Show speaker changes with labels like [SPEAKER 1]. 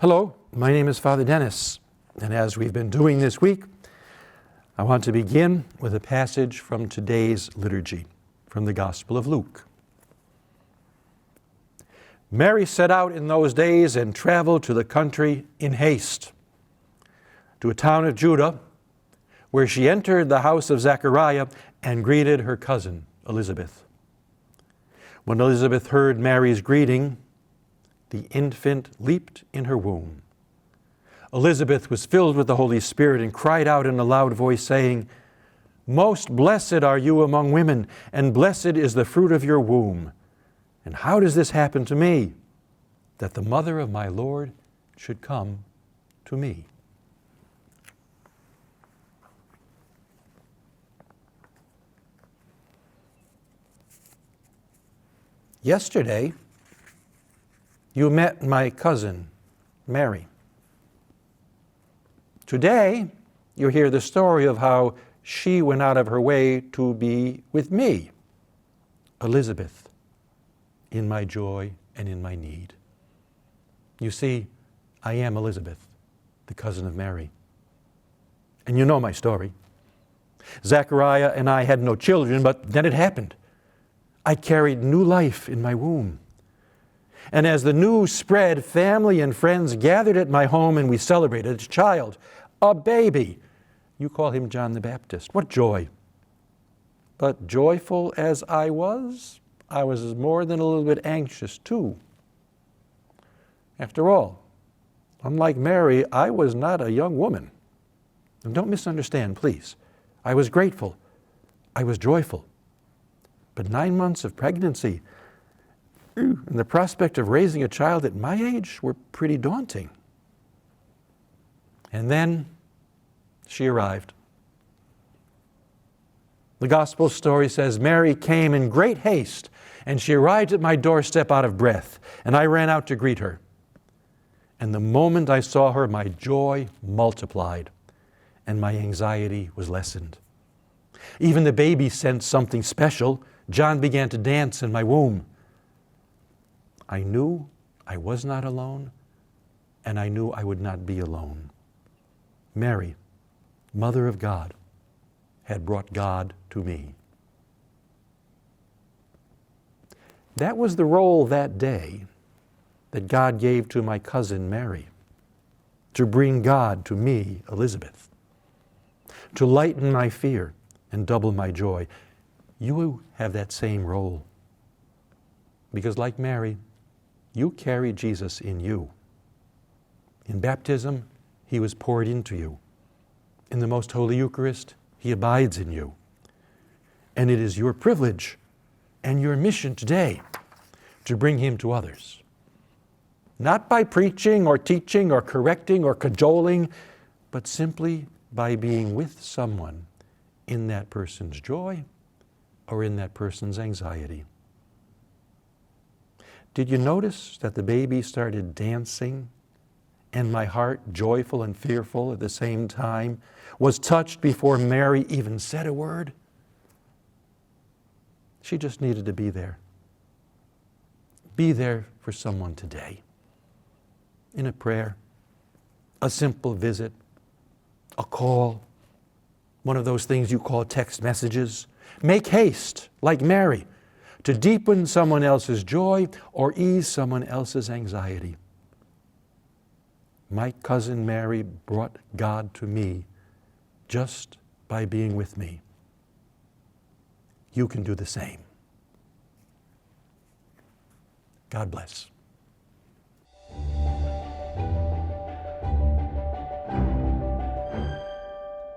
[SPEAKER 1] Hello, my name is Father Dennis, and as we've been doing this week, I want to begin with a passage from today's liturgy, from the Gospel of Luke. Mary set out in those days and traveled to the country in haste, to a town of Judah, where she entered the house of Zechariah and greeted her cousin, Elizabeth. When Elizabeth heard Mary's greeting, the infant leaped in her womb. Elizabeth was filled with the Holy Spirit and cried out in a loud voice, saying, "Most blessed are you among women, and blessed is the fruit of your womb. And how does this happen to me, that the mother of my Lord should come to me?" Yesterday, you met my cousin, Mary. Today, you hear the story of how she went out of her way to be with me, Elizabeth, in my joy and in my need. You see, I am Elizabeth, the cousin of Mary. And you know my story. Zechariah and I had no children, but then it happened. I carried new life in my womb. And as the news spread, family and friends gathered at my home and we celebrated a child, a baby. You call him John the Baptist. What joy. But joyful as I was more than a little bit anxious too. After all, unlike Mary, I was not a young woman. And don't misunderstand, please. I was grateful. I was joyful. But 9 months of pregnancy and the prospect of raising a child at my age were pretty daunting. And then she arrived. The gospel story says Mary came in great haste, and she arrived at my doorstep out of breath, and I ran out to greet her. And the moment I saw her, my joy multiplied, and my anxiety was lessened. Even the baby sensed something special. John began to dance in my womb. I knew I was not alone, and I knew I would not be alone. Mary, Mother of God, had brought God to me. That was the role that day that God gave to my cousin Mary, to bring God to me, Elizabeth, to lighten my fear and double my joy. You have that same role, because like Mary, you carry Jesus in you. In baptism, he was poured into you. In the Most Holy Eucharist, he abides in you. And it is your privilege and your mission today to bring him to others. Not by preaching or teaching or correcting or cajoling, but simply by being with someone in that person's joy or in that person's anxiety. Did you notice that the baby started dancing and my heart, joyful and fearful at the same time, was touched before Mary even said a word? She just needed to be there. Be there for someone today. In a prayer, a simple visit, a call, one of those things you call text messages. Make haste, like Mary, to deepen someone else's joy or ease someone else's anxiety. My cousin Mary brought God to me just by being with me. You can do the same. God bless.